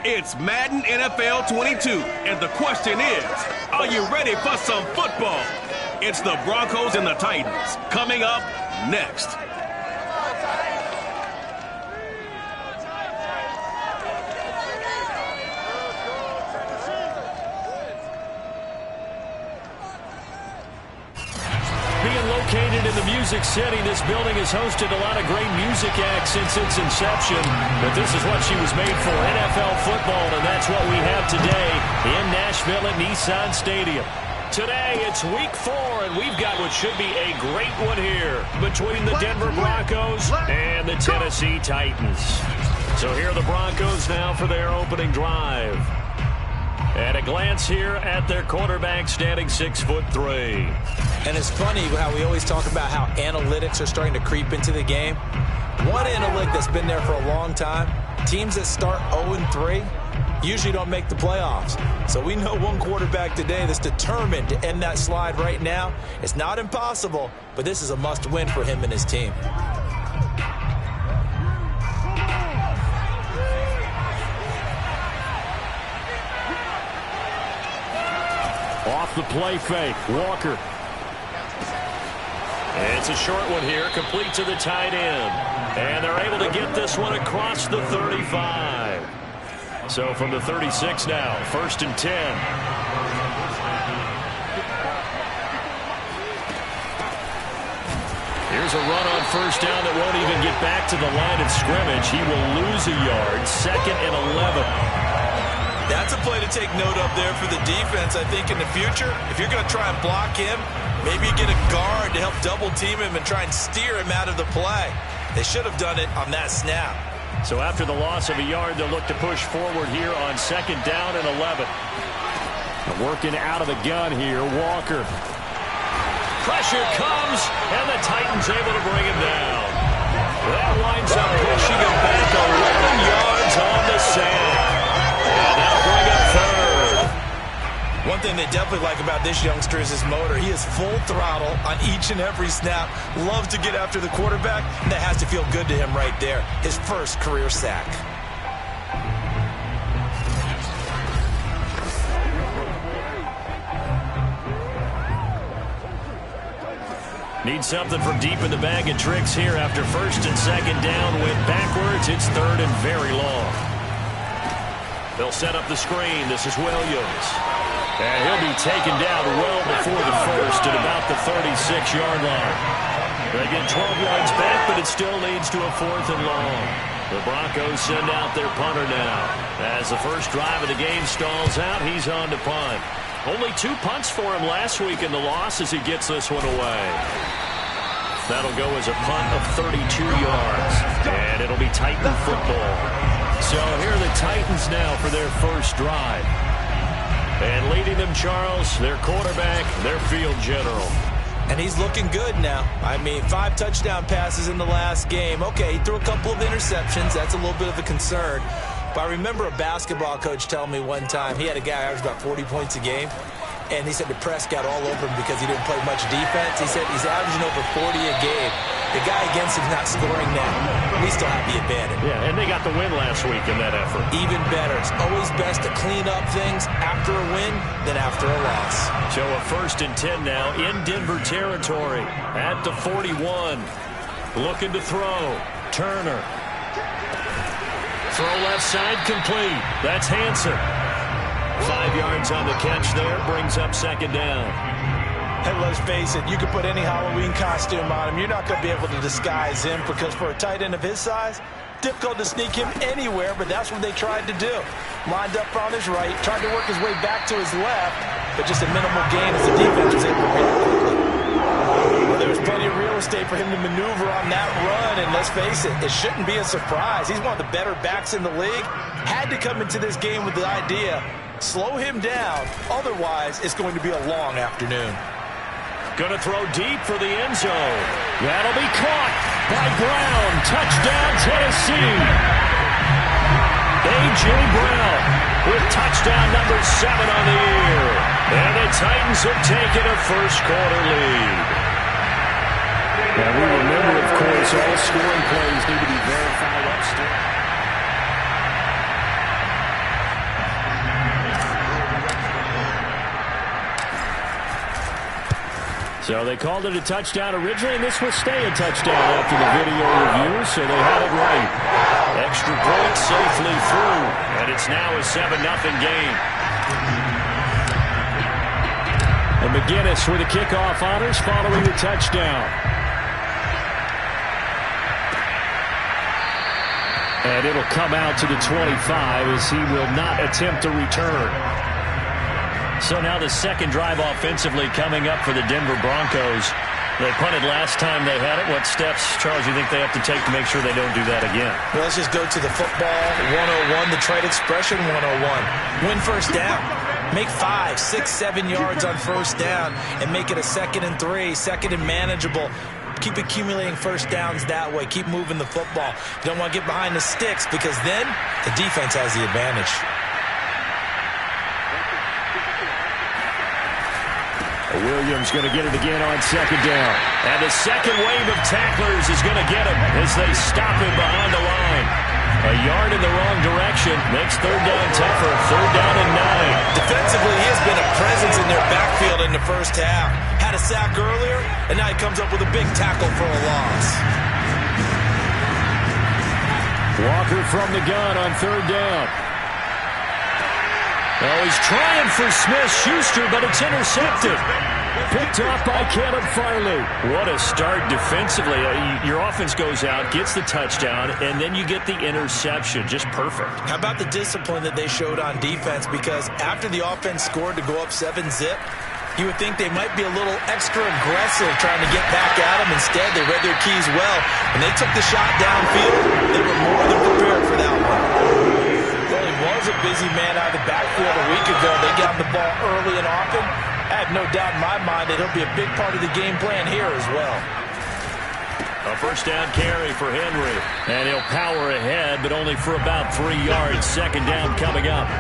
It's Madden NFL 22, and the question is, are you ready for some football? It's the Broncos and the Titans, coming up next. Being located in the Music City, this building has hosted a lot of great music acts since its inception. But this is what she was made for, NFL football, and that's what we have today in Nashville at Nissan Stadium. Today, it's week 4, and we've got what should be a great one here between the Denver Broncos and the Tennessee Titans. So here are the Broncos now for their opening drive. At a glance here at their quarterback, standing 6'3". And it's funny how we always talk about how analytics are starting to creep into the game. One analytic that's been there for a long time, teams that start 0-3 usually don't make the playoffs. So we know one quarterback today that's determined to end that slide right now. It's not impossible, but this is a must-win for him and his team. Off the play fake, Walker. It's a short one here, complete to the tight end. And they're able to get this one across the 35. So from the 36 now, 1st and 10. Here's a run on 1st down that won't even get back to the line of scrimmage. He will lose a yard, 2nd and 11. That's a play to take note of there for the defense, I think, in the future. If you're going to try and block him, maybe you get a guard to help double-team him and try and steer him out of the play. They should have done it on that snap. So after the loss of a yard, they'll look to push forward here on 2nd down and 11. Working out of the gun here, Walker. Pressure comes, and the Titans able to bring him down. That winds up pushing him back 11 yards on the sack. And that'll bring up 3rd. One thing they definitely like about this youngster is his motor. He is full throttle on each and every snap. Loves to get after the quarterback. And that has to feel good to him right there. His first career sack. Need something from deep in the bag of tricks here after 1st and 2nd down. Went backwards. It's 3rd and very long. They'll set up the screen. This is Williams. And he'll be taken down well before the 1st at about the 36-yard line. They get 12 yards back, but it still leads to a 4th and long. The Broncos send out their punter now. As the first drive of the game stalls out, he's on to punt. Only 2 punts for him last week in the loss as he gets this one away. That'll go as a punt of 32 yards. And it'll be Titan football. So here are the Titans now for their first drive. And leading them, Charles, their quarterback, their field general. And he's looking good now. I mean, 5 touchdown passes in the last game. Okay, he threw a couple of interceptions. That's a little bit of a concern. But I remember a basketball coach telling me one time he had a guy average about 40 points a game. And he said the press got all over him because he didn't play much defense. He said he's averaging over 40 a game. The guy against him's not scoring now. We still have the advantage. Yeah, and they got the win last week in that effort. Even better. It's always best to clean up things after a win than after a loss. So a 1st and 10 now in Denver territory at the 41. Looking to throw. Turner. Throw left side complete. That's Hanson. 5 yards on the catch there. Brings up 2nd down. Hey, let's face it, you can put any Halloween costume on him. You're not going to be able to disguise him because for a tight end of his size, difficult to sneak him anywhere, but that's what they tried to do. Lined up on his right, tried to work his way back to his left, but just a minimal gain as the defense was able to react quickly. Well, there was plenty of real estate for him to maneuver on that run, and let's face it, it shouldn't be a surprise. He's one of the better backs in the league. Had to come into this game with the idea, slow him down, otherwise it's going to be a long afternoon. Going to throw deep for the end zone. That'll be caught by Brown. Touchdown, Tennessee. A.J. Brown with touchdown number 7 on the year. And the Titans have taken a first-quarter lead. Now, we remember, of course, all scoring plays need to be verified upstairs. So they called it a touchdown originally, and this will stay a touchdown after the video review, so they had it right. Extra point safely through, and it's now a 7-0 game. And McGinnis with the kickoff honors following the touchdown. And it'll come out to the 25 as he will not attempt a return. So now the second drive offensively coming up for the Denver Broncos. They punted last time they had it. What steps, Charles, you think they have to take to make sure they don't do that again? Well, let's just go to the football 101, the trade expression 101. Win first down. Make 5, 6, 7 yards on first down and make it a 2nd and 3, 2nd and manageable. Keep accumulating first downs that way. Keep moving the football. You don't want to get behind the sticks because then the defense has the advantage. Williams going to get it again on second down. And the second wave of tacklers is going to get him as they stop him behind the line. A yard in the wrong direction makes third down tougher. 3rd down and 9. Defensively, he has been a presence in their backfield in the first half. Had a sack earlier, and now he comes up with a big tackle for a loss. Walker from the gun on 3rd down. Oh, he's trying for Smith-Schuster, but it's intercepted. Picked off by Caleb Farley. What a start defensively. Your offense goes out, gets the touchdown, and then you get the interception. Just perfect. How about the discipline that they showed on defense? Because after the offense scored to go up 7-zip, you would think they might be a little extra aggressive trying to get back at them. Instead, they read their keys well. When they took the shot downfield, they were more than prepared for that one. Well, he was a busy man out of the backfield a week ago. They got the ball early and often. I have no doubt in my mind that he'll be a big part of the game plan here as well. A first down carry for Henry. And he'll power ahead, but only for about 3 yards. Second down coming up.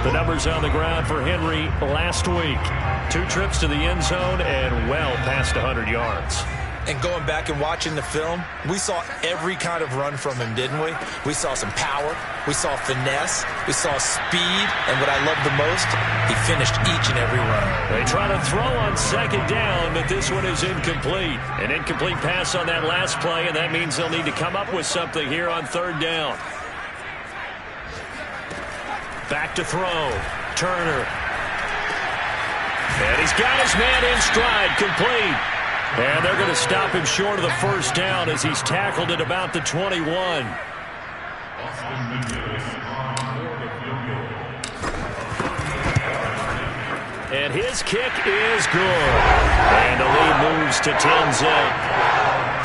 The numbers on the ground for Henry last week. 2 trips to the end zone and well past 100 yards. And going back and watching the film, we saw every kind of run from him, didn't we? We saw some power. We saw finesse. We saw speed. And what I love the most, he finished each and every run. They try to throw on second down, but this one is incomplete. An incomplete pass on that last play, and that means they'll need to come up with something here on 3rd down. Back to throw. Turner. And he's got his man in stride, complete. And they're going to stop him short of the first down as he's tackled at about the 21. And his kick is good. And the lead moves to 10-zip.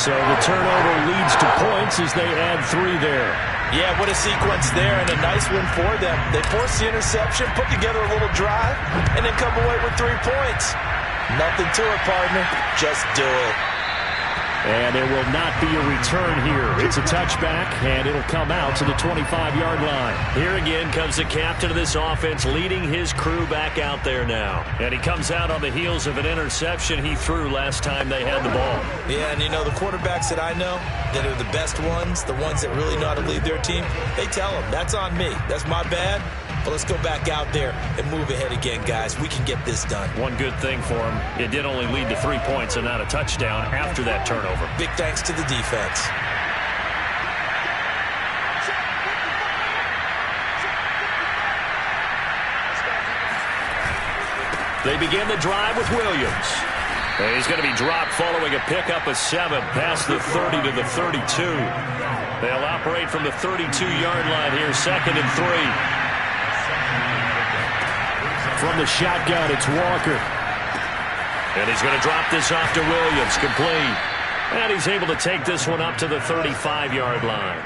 So the turnover leads to points as they add 3 there. Yeah, what a sequence there, and a nice one for them. They force the interception, put together a little drive, and then come away with 3 points. Nothing to it, partner. Just do it. And there will not be a return here. It's a touchback, and it'll come out to the 25-yard line. Here again comes the captain of this offense leading his crew back out there now. And he comes out on the heels of an interception he threw last time they had the ball. Yeah, and you know, the quarterbacks that I know that are the best ones, the ones that really know how to lead their team, they tell them, that's on me. That's my bad. But let's go back out there and move ahead again, guys. We can get this done. One good thing for him, it did only lead to 3 points and not a touchdown after that turnover. Big thanks to the defense. They begin the drive with Williams. And he's going to be dropped following a pickup of 7 past the 30 to the 32. They'll operate from the 32-yard line here, 2nd and 3. From the shotgun, it's Walker. And he's going to drop this off to Williams, complete. And he's able to take this one up to the 35-yard line.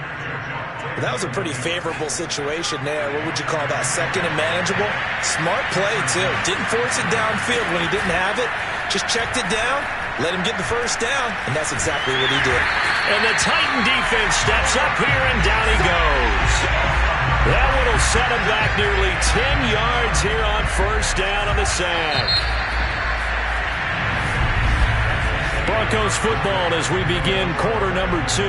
Well, that was a pretty favorable situation there. What would you call that? 2nd and manageable? Smart play, too. Didn't force it downfield when he didn't have it. Just checked it down, let him get the first down, and that's exactly what he did. And the Titan defense steps up here, and down he goes. That one will set him back nearly 10 yards here on first down on the sack. Broncos football as we begin quarter number 2.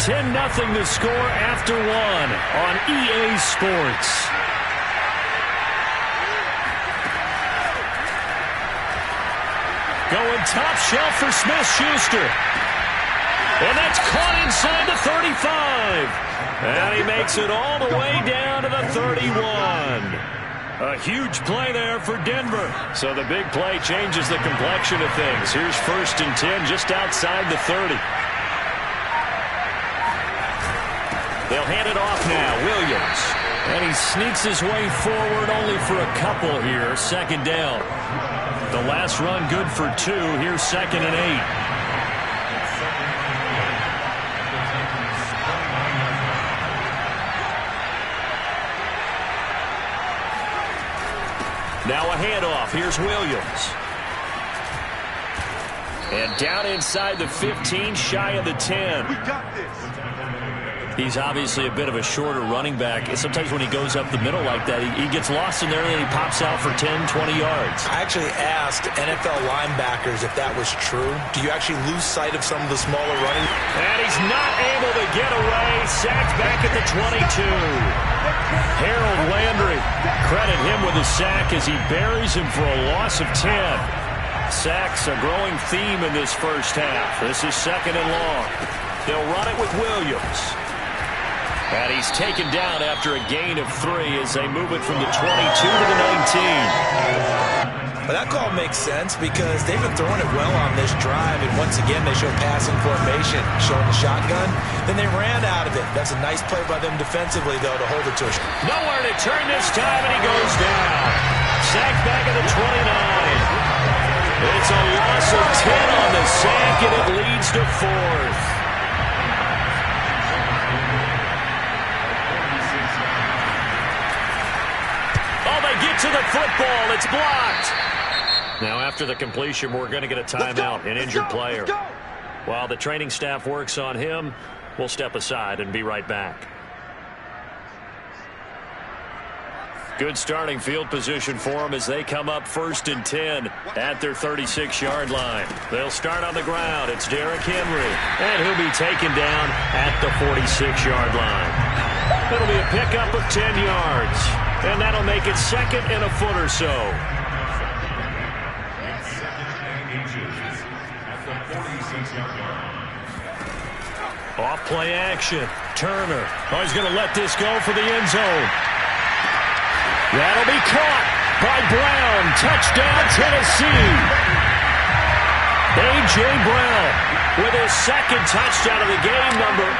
10-0 the score after 1 on EA Sports. Going top shelf for Smith-Schuster. And that's caught inside the 35. And he makes it all the way down to the 31. A huge play there for Denver. So the big play changes the complexion of things. Here's 1st and 10 just outside the 30. They'll hand it off now. Williams. And he sneaks his way forward only for a couple here. 2nd down. The last run good for 2. Here's 2nd and 8. Now a handoff. Here's Williams. And down inside the 15, shy of the 10. We got this. He's obviously a bit of a shorter running back. Sometimes when he goes up the middle like that, he gets lost in there and then he pops out for 10, 20 yards. I actually asked NFL linebackers if that was true. Do you actually lose sight of some of the smaller running? And he's not able to get away. Sacked back at the 22. Harold Landry, credit him with a sack as he buries him for a loss of 10. Sacks a growing theme in this first half. This is 2nd and long. They'll run it with Williams. And he's taken down after a gain of 3 as they move it from the 22 to the 19. But that call makes sense because they've been throwing it well on this drive, and once again they show passing formation, showing the shotgun. Then they ran out of it. That's a nice play by them defensively, though, to hold it to us. Nowhere to turn this time, and he goes down. Sacked back at the 29. It's a loss of 10 on the sack, and it leads to 4th. Get to the football. It's blocked. Now, after the completion, we're going to get a timeout, an injured player. While the training staff works on him, we'll step aside and be right back. Good starting field position for them as they come up 1st and 10 at their 36-yard line. They'll start on the ground. It's Derrick Henry, and he'll be taken down at the 46-yard line. It'll be a pickup of 10 yards. And that'll make it 2nd and a foot or so. Off play action. Turner. Oh, he's going to let this go for the end zone. That'll be caught by Brown. Touchdown, Tennessee. A.J. Brown with his 2nd touchdown of the game, number 8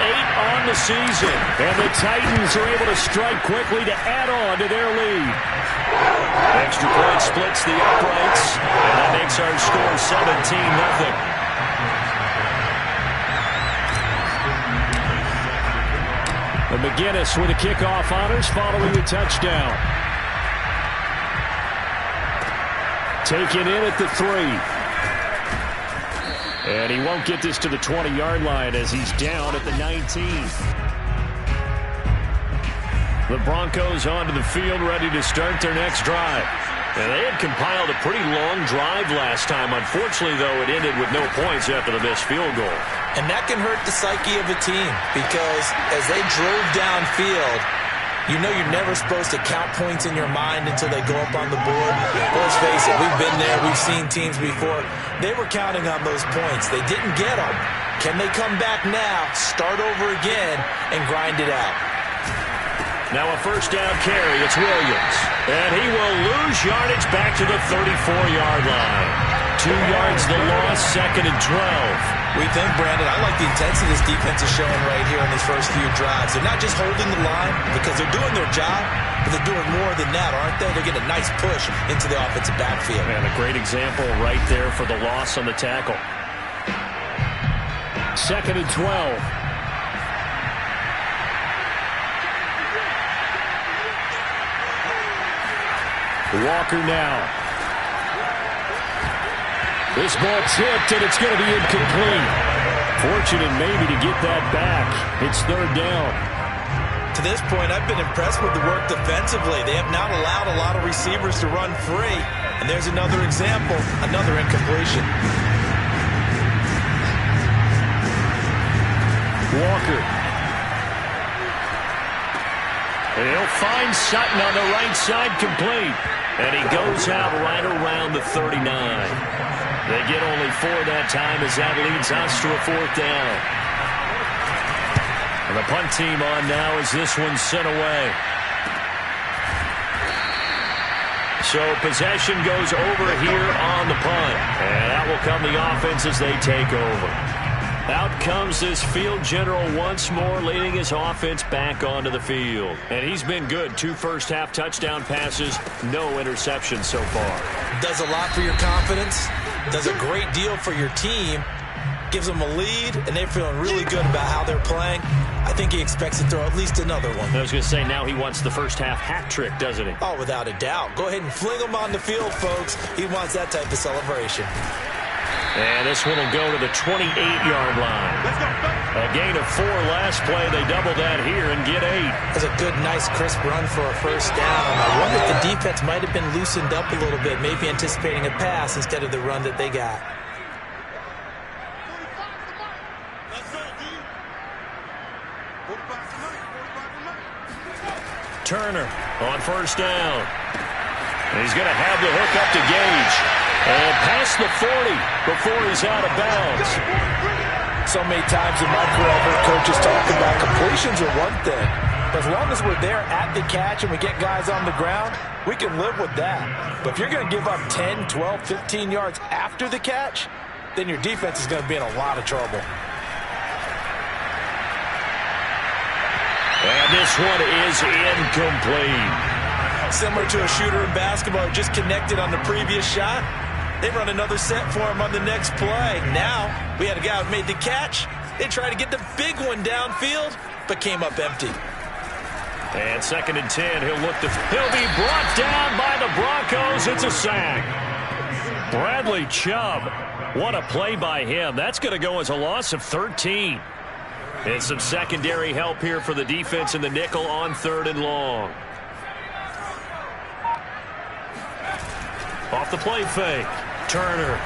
on the season. And the Titans are able to strike quickly to add on to their lead. Extra point splits the uprights, and that makes our score 17-0. And McGinnis with the kickoff honors following the touchdown. Taken in at the 3. And he won't get this to the 20-yard line as he's down at the 19. The Broncos onto the field ready to start their next drive. And they had compiled a pretty long drive last time. Unfortunately, though, it ended with no points after the missed field goal. And that can hurt the psyche of a team because as they drove downfield, you know you're never supposed to count points in your mind until they go up on the board. Let's face it, we've been there. We've seen teams before. They were counting on those points. They didn't get them. Can they come back now, start over again, and grind it out? Now a 1st down carry. It's Williams. And he will lose yardage back to the 34-yard line. 2 yards the loss, 2nd and 12. We think, Brandon, I like the intensity this defense is showing right here in these first few drives. They're not just holding the line because they're doing their job, but they're doing more than that, aren't they? They're getting a nice push into the offensive backfield. And a great example right there for the loss on the tackle. 2nd and 12. Walker now. This ball tipped, and it's going to be incomplete. Fortunate maybe to get that back. It's 3rd down. To this point, I've been impressed with the work defensively. They have not allowed a lot of receivers to run free. And there's another example, another incompletion. Walker. And he'll find Sutton on the right side, complete. And he goes out right around the 39. They get only 4 that time as that leads us to a 4th down. And the punt team on now as this one's sent away. So possession goes over here on the punt. And that will come the offense as they take over. Out comes this field general once more, leading his offense back onto the field. And he's been good. 2 first-half touchdown passes, no interceptions so far. Does a lot for your confidence, does a great deal for your team, gives them a lead, and they're feeling really good about how they're playing. I think he expects to throw at least another one. I was going to say, now he wants the first-half hat trick, doesn't he? Oh, without a doubt. Go ahead and fling him on the field, folks. He wants that type of celebration. And this one will go to the 28-yard line. A gain of 4 last play. They double that here and get 8. That's a good, nice, crisp run for a first down. I wonder if the defense might have been loosened up a little bit, maybe anticipating a pass instead of the run that they got. Turner on first down. He's going to have the hook up to Gage. And past the 40 before he's out of bounds. So many times in my career, I've heard coaches talk about completions are one thing. But as long as we're there at the catch and we get guys on the ground, we can live with that. But if you're going to give up 10, 12, 15 yards after the catch, then your defense is going to be in a lot of trouble. And this one is incomplete. Similar to a shooter in basketball who just connected on the previous shot. They run another set for him on the next play. Now, we had a guy who made the catch. They tried to get the big one downfield, but came up empty. And 2nd and 10, he'll be brought down by the Broncos. It's a sack. Bradley Chubb, what a play by him. That's going to go as a loss of 13. And some secondary help here for the defense in the nickel on 3rd and long. Off the play fake. Turner.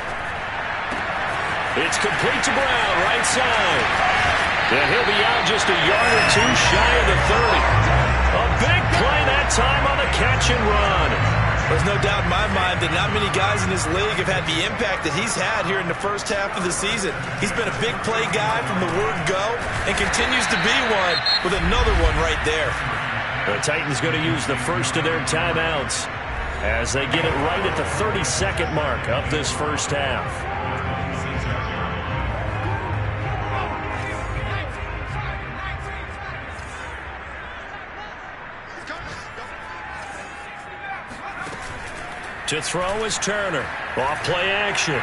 It's complete to Brown, right side. And he'll be out just a yard or 2 shy of the 30. A big play that time on the catch and run. There's no doubt in my mind that not many guys in this league have had the impact that he's had here in the first half of the season. He's been a big play guy from the word go and continues to be one with another one right there. The Titans going to use the first of their timeouts as they get it right at the 32nd mark of this first half. To throw is Turner. Off play action.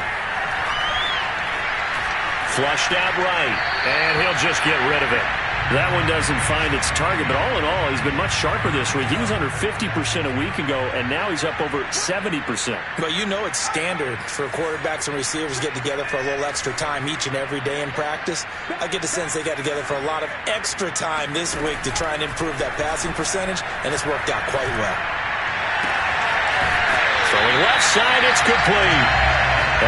Flushed out right. And he'll just get rid of it. That one doesn't find its target, but all in all, he's been much sharper this week. He was under 50% a week ago, and now he's up over 70%. But you know it's standard for quarterbacks and receivers to get together for a little extra time each and every day in practice. I get the sense they got together for a lot of extra time this week to try and improve that passing percentage, and it's worked out quite well. Throwing left side, it's complete.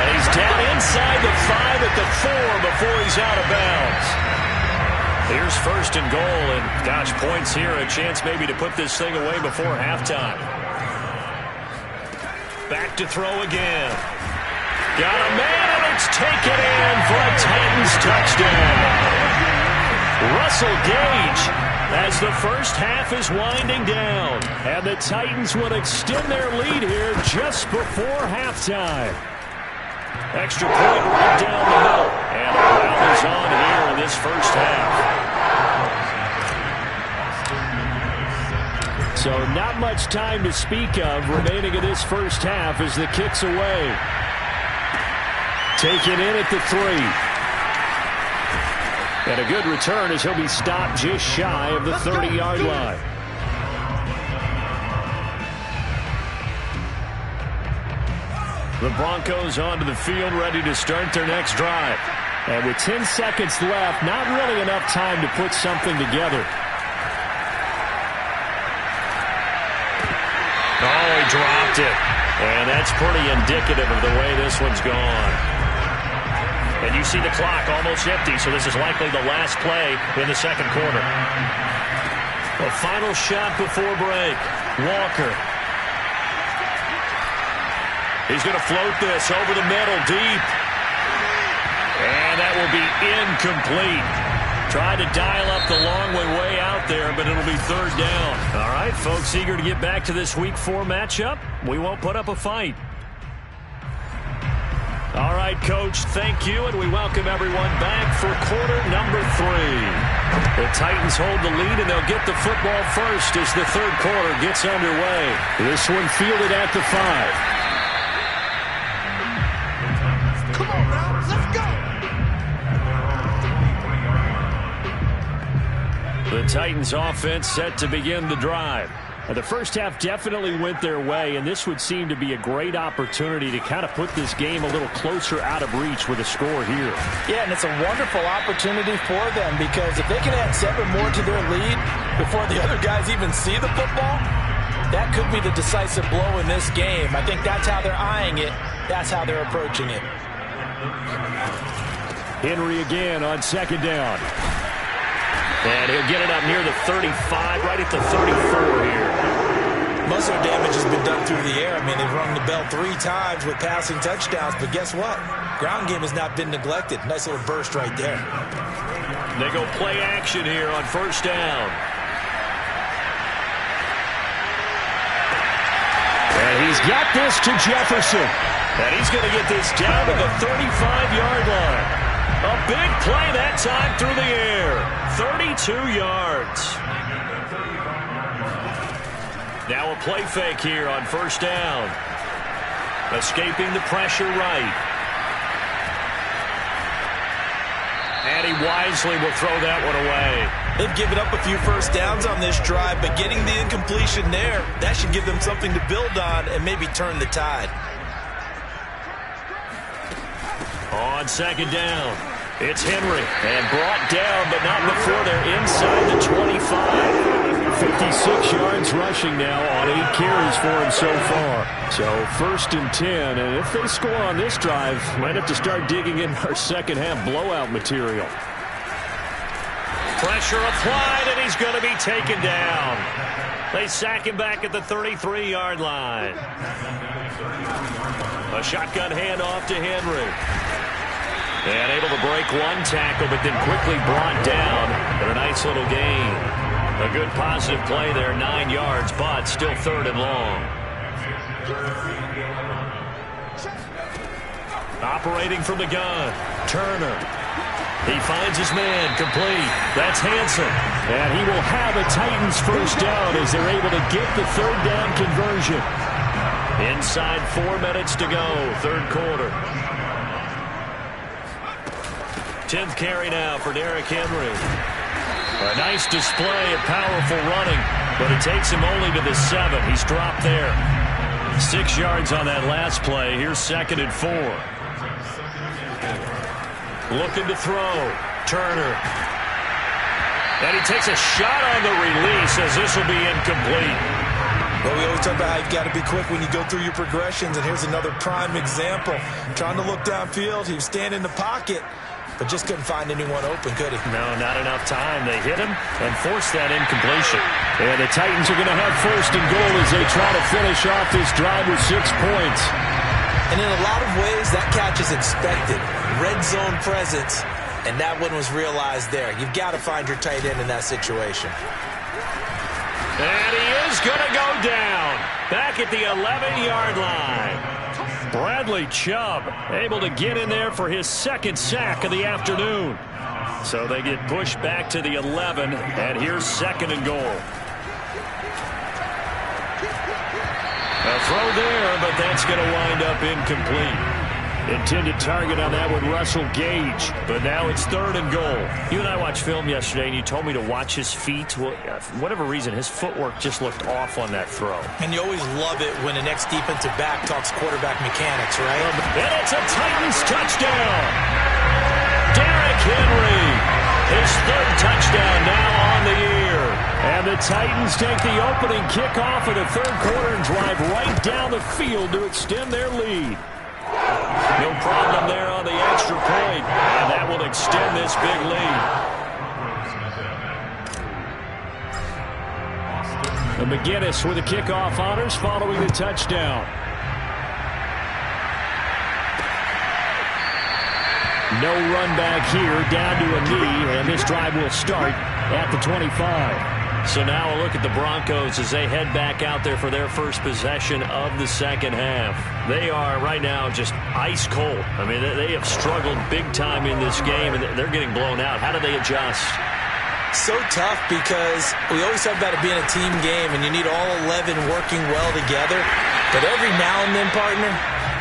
And he's down inside the 5 at the 4 before he's out of bounds. Here's 1st and goal, and gosh, points here, a chance maybe to put this thing away before halftime. Back to throw again. Got a man, and it's taken in for a Titans touchdown. Russell Gage, as the first half is winding down, and the Titans would extend their lead here just before halftime. Extra point right down the middle, and a foul is on here in this first half. So not much time to speak of remaining in this first half as the kick's away. Taken in at the 3. And a good return as he'll be stopped just shy of the 30-yard line. The Broncos onto the field, ready to start their next drive. And with 10 seconds left, not really enough time to put something together. Oh, he dropped it. And that's pretty indicative of the way this one's gone. And you see the clock almost empty, so this is likely the last play in the second quarter. A final shot before break. Walker. He's going to float this over the middle, deep. And that will be incomplete. Tried to dial up the long way out there, but it'll be third down. All right, folks, eager to get back to this Week 4 matchup. We won't put up a fight. All right, Coach, thank you, and we welcome everyone back for quarter number 3. The Titans hold the lead, and they'll get the football first as the third quarter gets underway. This one fielded at the 5. Come on now, let's go. The Titans offense set to begin the drive. The first half definitely went their way, and this would seem to be a great opportunity to kind of put this game a little closer out of reach with a score here. Yeah, and it's a wonderful opportunity for them because if they can add 7 more to their lead before the other guys even see the football, that could be the decisive blow in this game. I think that's how they're eyeing it. That's how they're approaching it. Henry again on second down. And he'll get it up near the 35, right at the 34 here. Most of their damage has been done through the air. I mean, they've rung the bell 3 times with passing touchdowns, but guess what? Ground game has not been neglected. Nice little burst right there. They go play action here on first down. And he's got this to Jefferson. And he's going to get this down to the 35-yard line. A big play that time through the air. 32 yards. Now a play fake here on first down. Escaping the pressure right. And he wisely will throw that one away. They've given up a few first downs on this drive, but getting the incompletion there, that should give them something to build on and maybe turn the tide. On second down, it's Henry. And brought down, but not before they're inside the 25. 56 yards rushing now on 8 carries for him so far. So first and 10, and if they score on this drive, might have to start digging in our second half blowout material. Pressure applied, and he's going to be taken down. They sack him back at the 33-yard line. A shotgun handoff to Henry. And able to break one tackle, but then quickly brought down. But a nice little gain. A good positive play there, 9 yards, but still third and long. Operating from the gun, Turner. He finds his man, complete. That's Hanson. And he will have a Titans first down as they're able to get the third down conversion. Inside 4 minutes to go, third quarter. 10th carry now for Derrick Henry. A nice display of powerful running, but it takes him only to the 7. He's dropped there. 6 yards on that last play. Here's second and 4. Looking to throw. Turner. And he takes a shot on the release as this will be incomplete. Well, we always talk about how you've got to be quick when you go through your progressions, and here's another prime example. Trying to look downfield. He was standing in the pocket, but just couldn't find anyone open, could he? No, not enough time. They hit him and forced that incompletion. And the Titans are going to have first and goal as they try to finish off this drive with 6 points. And in a lot of ways, that catch is expected. Red zone presence, and that one was realized there. You've got to find your tight end in that situation. And he is going to go down back at the 11-yard line. Bradley Chubb able to get in there for his second sack of the afternoon. So they get pushed back to the 11, and here's second and goal. A throw there, but that's going to wind up incomplete. Intended target on that one, Russell Gage. But now it's third and goal. You and I watched film yesterday, and you told me to watch his feet. Well, for whatever reason, his footwork just looked off on that throw. And you always love it when the next defensive back talks quarterback mechanics, right? And it's a Titans touchdown. Derrick Henry, his third touchdown now on the year. And the Titans take the opening kickoff of the third quarter and drive right down the field to extend their lead. No problem there on the extra point, and that will extend this big lead. And McGinnis with the kickoff honors following the touchdown. No run back here, down to a knee, and this drive will start at the 25. So now a look at the Broncos as they head back out there for their first possession of the second half. They are right now just ice cold. I mean, they have struggled big time in this game, and they're getting blown out. How do they adjust? So tough because we always talk about it being a team game, and you need all 11 working well together. But every now and then, partner,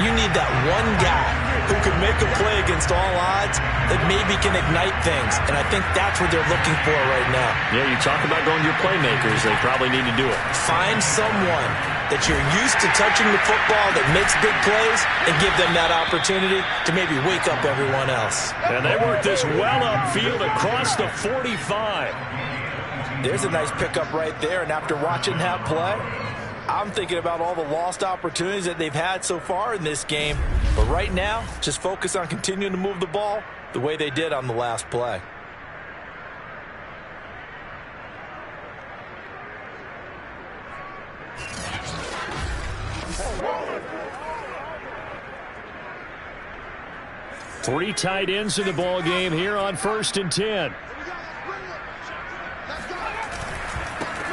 you need that one guy who can make a play against all odds that maybe can ignite things. And I think that's what they're looking for right now. Yeah, you talk about going to your playmakers. They probably need to do it. Find someone that you're used to touching the football that makes big plays and give them that opportunity to maybe wake up everyone else. And they work this well upfield across the 45. There's a nice pickup right there. And after watching that play, I'm thinking about all the lost opportunities that they've had so far in this game. But right now, just focus on continuing to move the ball the way they did on the last play. Three tight ends in the ball game here on 1st and 10.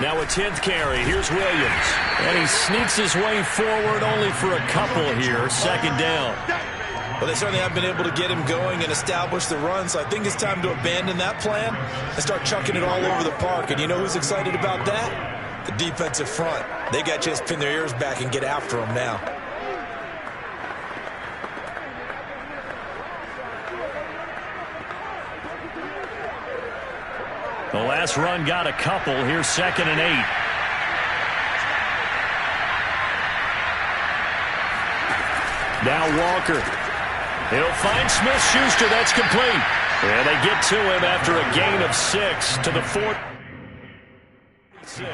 Now a 10th carry. Here's Williams. And he sneaks his way forward only for a couple here. 2nd down. Well, they certainly have been able to get him going and establish the run, so I think it's time to abandon that plan and start chucking it all over the park. And you know who's excited about that? The defensive front. They got a chance to pin their ears back and get after him now. The last run got a couple. Here's 2nd and 8. Now Walker. He'll find Smith-Schuster. That's complete. And they get to him after a gain of 6 to the 4. 6.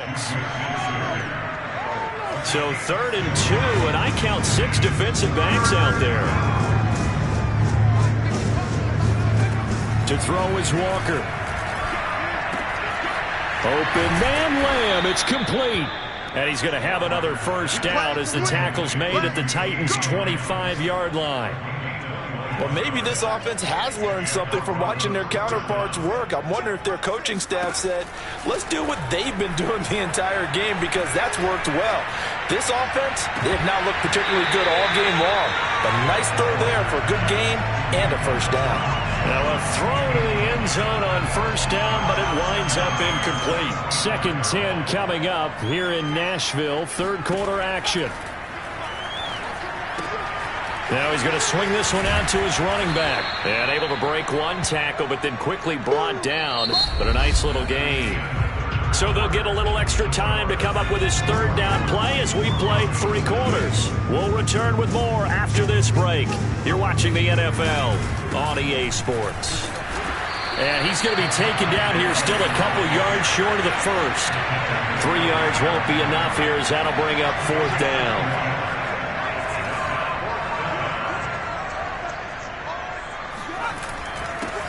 So 3rd and 2, and I count 6 defensive backs out there. To throw is Walker. Open man Lamb. It's complete. And he's going to have another first down as the tackle's made at the Titans' 25-yard line. Well, maybe this offense has learned something from watching their counterparts work. I'm wondering if their coaching staff said, let's do what they've been doing the entire game because that's worked well. This offense, they have not looked particularly good all game long. But nice throw there for a good gain and a first down. Now a throw to the end zone on first down, but it winds up incomplete. 2nd 10 coming up here in Nashville. 3rd quarter action. Now he's going to swing this one out to his running back. And able to break one tackle, but then quickly brought down. But a nice little gain. So they'll get a little extra time to come up with his 3rd down play as we play 3 quarters. We'll return with more after this break. You're watching the NFL on EA Sports. And he's going to be taken down here still a couple yards short of the first. 3 yards won't be enough here as that'll bring up 4th down.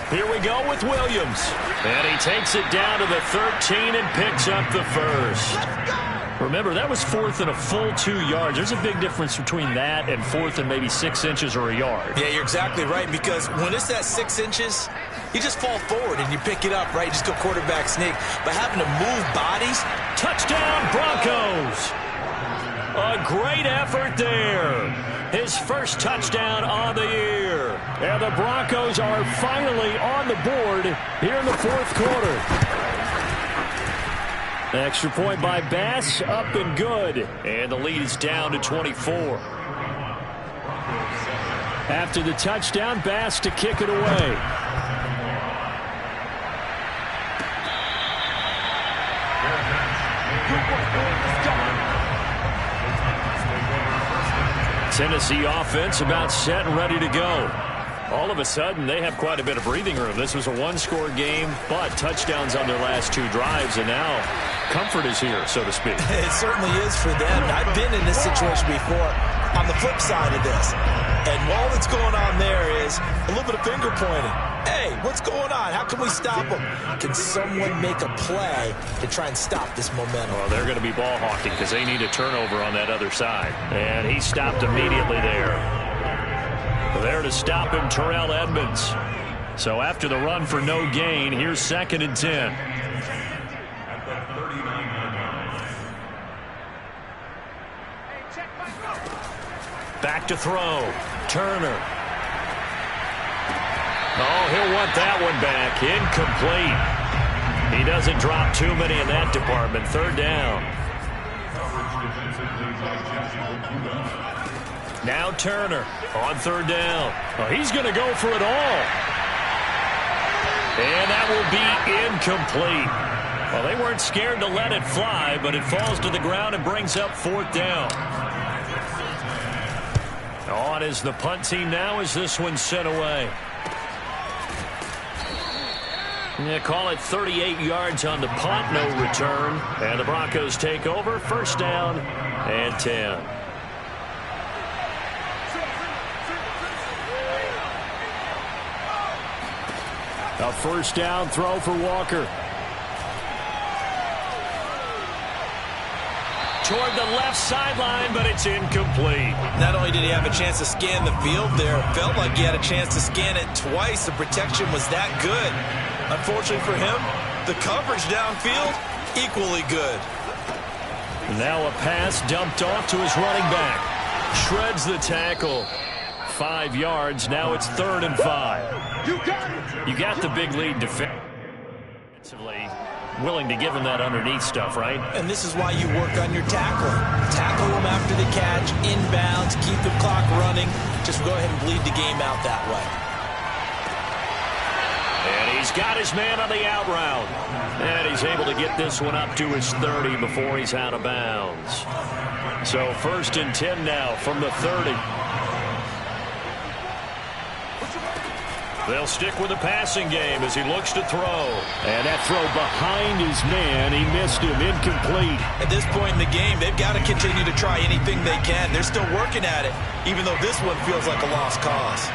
Here we go with Williams. And he takes it down to the 13 and picks up the first. Remember, that was 4th and a full 2 yards. There's a big difference between that and 4th and maybe 6 inches or a yard. Yeah, you're exactly right, because when it's that 6 inches, you just fall forward and you pick it up, right? You just go quarterback sneak. But having to move bodies. Touchdown, Broncos. A great effort there. His first touchdown on the year. And the Broncos are finally on the board here in the 4th quarter. Extra point by Bass, up and good. And the lead is down to 24. After the touchdown, Bass to kick it away. Tennessee offense about set and ready to go. All of a sudden, they have quite a bit of breathing room. This was a one-score game, but touchdowns on their last 2 drives, and now comfort is here, so to speak. It certainly is for them. I've been in this situation before on the flip side of this. And all that's going on there is a little bit of finger pointing. Hey, what's going on? How can we stop them? Can someone make a play to try and stop this momentum? Well, they're going to be ball hawking because they need a turnover on that other side. And he stopped immediately there. There to stop him, Terrell Edmunds. So after the run for no gain, here's 2nd and 10. Back to throw. Turner. Oh, he'll want that one back. Incomplete. He doesn't drop too many in that department. 3rd down. Now Turner on 3rd down. Oh, he's going to go for it all. And that will be incomplete. Well, they weren't scared to let it fly, but it falls to the ground and brings up 4th down. On is the punt team now as this one's sent away. Yeah, call it 38 yards on the punt, no return. And the Broncos take over, 1st down and 10. A 1st down throw for Walker. Toward the left sideline, but it's incomplete. Not only did he have a chance to scan the field there, it felt like he had a chance to scan it twice. The protection was that good. Unfortunately for him, the coverage downfield, equally good. Now a pass dumped off to his running back. Shreds the tackle. 5 yards. Now it's 3rd and 5. You got the big lead defensively. Willing to give him that underneath stuff, right? And this is why you work on your tackling. Tackle him after the catch, inbounds, keep the clock running. Just go ahead and bleed the game out that way. And he's got his man on the out route. And he's able to get this one up to his 30 before he's out of bounds. So 1st and 10 now from the 30. They'll stick with the passing game as he looks to throw. And that throw behind his man, he missed him, incomplete. At this point in the game, they've got to continue to try anything they can. They're still working at it, even though this one feels like a lost cause.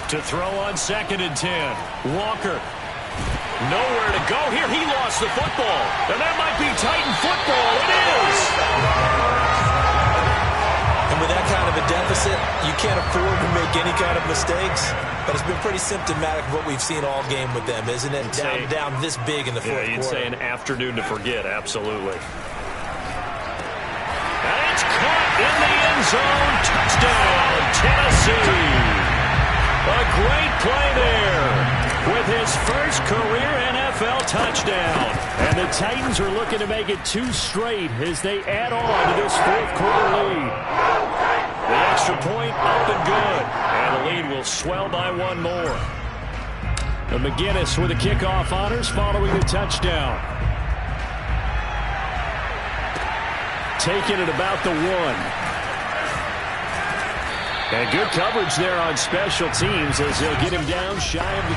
To throw on 2nd and 10. Walker. Nowhere to go here. He lost the football. And that might be Titan football. It is! And with that kind of a deficit, you can't afford to make any kind of mistakes. But it's been pretty symptomatic of what we've seen all game with them, isn't it? Down this big in the fourth quarter. You'd say an afternoon to forget, absolutely. And it's caught in the end zone. Touchdown, Tennessee. A great play there with his first career NFL touchdown. And the Titans are looking to make it 2 straight as they add on to this 4th quarter lead. The extra point up and good. And the lead will swell by 1 more. And McGinnis with the kickoff honors following the touchdown. Taking it about the 1. And good coverage there on special teams as they'll get him down shy of the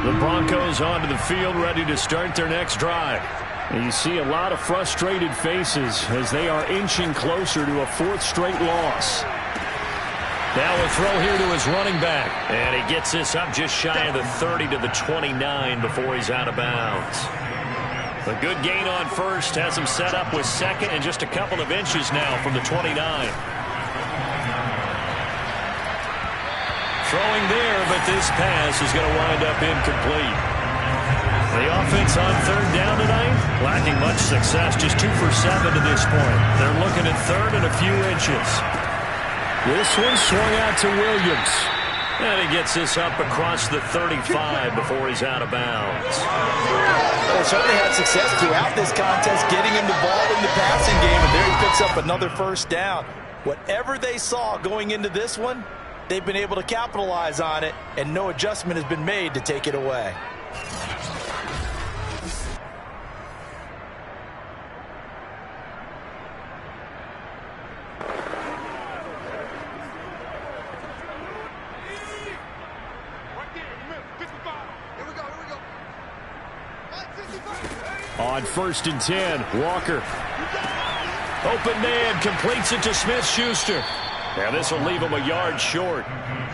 20. The Broncos onto the field ready to start their next drive. And you see a lot of frustrated faces as they are inching closer to a 4th straight loss. Now a throw here to his running back. And he gets this up just shy of the 30 to the 29 before he's out of bounds. A good gain on 1st has him set up with 2nd and just a couple of inches now from the 29. Throwing there, but this pass is going to wind up incomplete. The offense on 3rd down tonight, lacking much success, just 2 for 7 to this point. They're looking at 3rd and a few inches. This one swung out to Williams. And he gets this up across the 35 before he's out of bounds. Well, certainly had success throughout this contest, getting him the ball in the passing game, and there he picks up another 1st down. Whatever they saw going into this one, they've been able to capitalize on it, and no adjustment has been made to take it away. On 1st and 10, Walker. Open man, completes it to Smith-Schuster. Now this will leave him a yard short.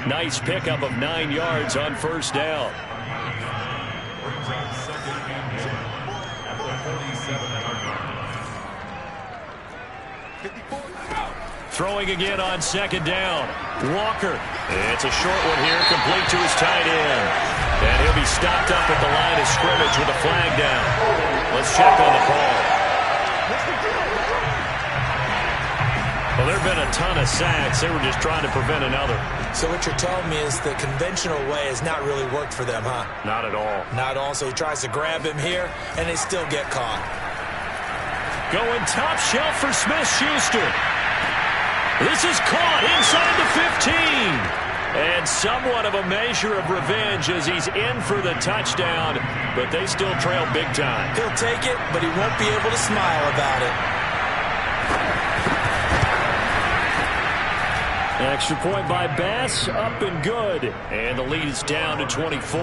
Nice pickup of 9 yards on 1st down. Throwing again on second down. Walker. It's a short one here, complete to his tight end. And he'll be stopped up at the line of scrimmage with a flag down. Let's check on the call. Well, there have been a ton of sacks. They were just trying to prevent another. So what you're telling me is the conventional way has not really worked for them, huh? Not at all. Not at all. So he tries to grab him here, and they still get caught. Going top shelf for Smith-Schuster. This is caught inside the 15. And somewhat of a measure of revenge as he's in for the touchdown, but they still trail big time. He'll take it, but he won't be able to smile about it. Extra point by Bass, up and good. And the lead is down to 24.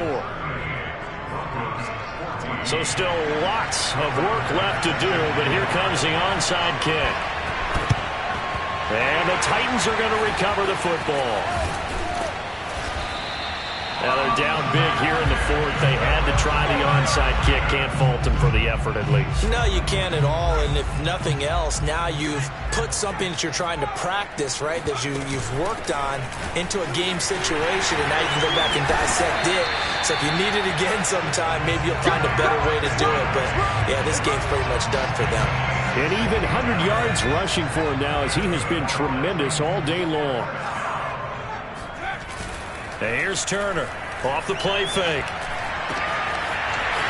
So still lots of work left to do, but here comes the onside kick. And the Titans are going to recover the football. Now they're down big here in the fourth. They had to try the onside kick. Can't fault them for the effort at least. No, you can't at all. And if nothing else, now you've put something that you're trying to practice, right, that you've worked on into a game situation, and now you can go back and dissect it. So if you need it again sometime, maybe you'll find a better way to do it. But, yeah, this game's pretty much done for them. And even 100 yards rushing for him now as he has been tremendous all day long. And here's Turner off the play fake.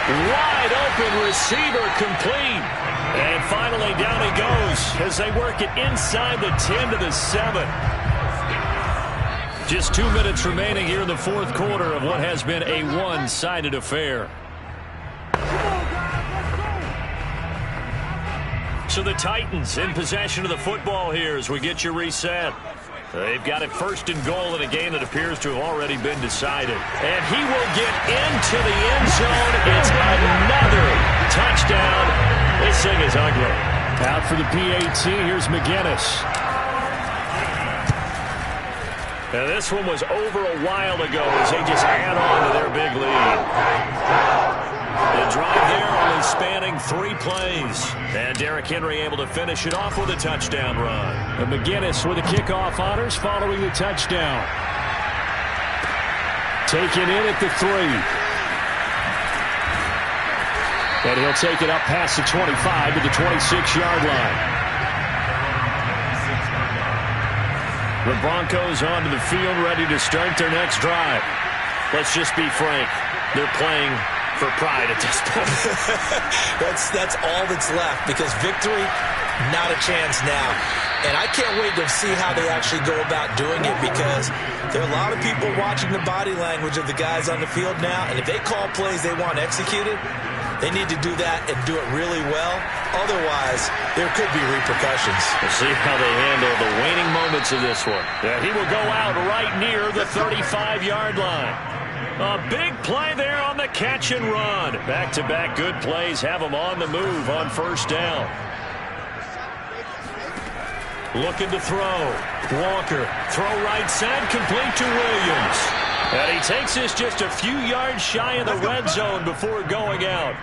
Wide open receiver complete. And finally down he goes as they work it inside the 10 to the 7. Just 2 minutes remaining here in the fourth quarter of what has been a one-sided affair. So the Titans in possession of the football here as we get you reset. They've got it first and goal in a game that appears to have already been decided. And he will get into the end zone. It's another touchdown. This thing is ugly. Out for the PAT. Here's McGinnis. Now this one was over a while ago as they just add on to their big lead. The drive there only spanning 3 plays. And Derrick Henry able to finish it off with a touchdown run. And McGinnis with the kickoff honors following the touchdown. Taken in at the 3. And he'll take it up past the 25 to the 26-yard line. The Broncos onto the field ready to start their next drive. Let's just be frank. They're playing for pride at this point. That's all that's left, because victory, not a chance now. And I can't wait to see how they actually go about doing it, because there are a lot of people watching the body language of the guys on the field now, and if they call plays they want executed, they need to do that and do it really well. Otherwise, there could be repercussions. We'll see how they handle the waning moments of this one. Yeah, he will go out right near the 35-yard line. A big play there on the catch and run. Back-to-back good plays have them on the move on first down. Looking to throw. Walker, throw right side, complete to Williams. And he takes this just a few yards shy of the red zone before going out.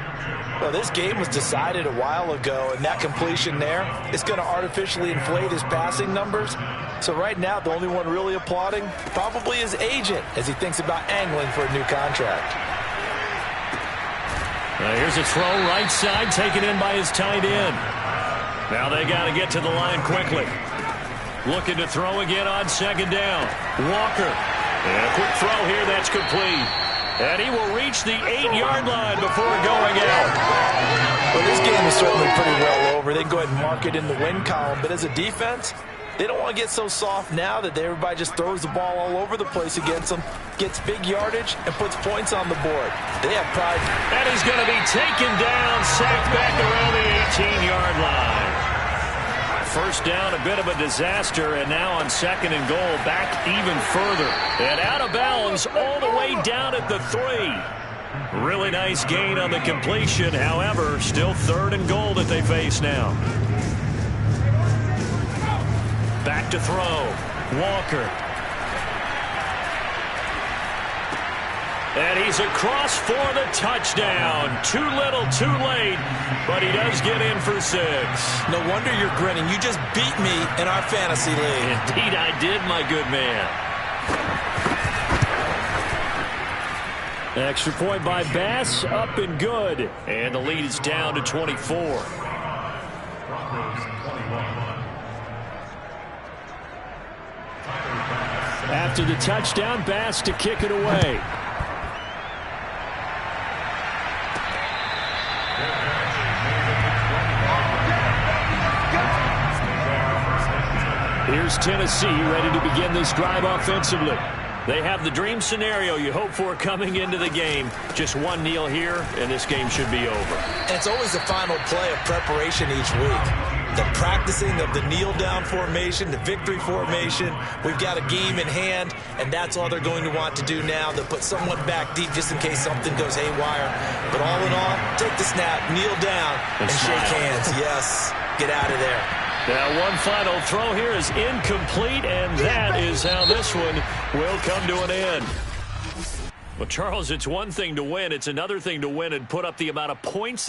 Well, this game was decided a while ago, and that completion there is going to artificially inflate his passing numbers. So right now, the only one really applauding probably his agent as he thinks about angling for a new contract. Here's a throw right side taken in by his tight end. Now they got to get to the line quickly. Looking to throw again on second down. Walker. And a quick throw here that's complete. And he will reach the 8-yard line before going out. Well, this game is certainly pretty well over. They can go ahead and mark it in the win column. But as a defense, they don't want to get so soft now that everybody just throws the ball all over the place against them, gets big yardage, and puts points on the board. They have pride. And he's going to be taken down, sacked back around the 18-yard line. First down, a bit of a disaster, and now on second and goal, back even further. And out of bounds all the way down at the 3. Really nice gain on the completion. However, still third and goal that they face now. Back to throw. Walker. And he's across for the touchdown. Too little, too late, but he does get in for 6. No wonder you're grinning. You just beat me in our fantasy league. Indeed I did, my good man. Extra point by Bass, up and good. And the lead is down to 24. After the touchdown, Bass to kick it away. Here's Tennessee ready to begin this drive offensively. They have the dream scenario you hope for coming into the game. Just one kneel here, and this game should be over. And it's always the final play of preparation each week. The practicing of the kneel-down formation, the victory formation. We've got a game in hand, and that's all they're going to want to do now. They'll put someone back deep just in case something goes haywire. But all in all, take the snap, kneel down, and shake hands. Yes, get out of there. Now one final throw here is incomplete, and that is how this one will come to an end. Well, Charles, it's one thing to win. It's another thing to win and put up the amount of points that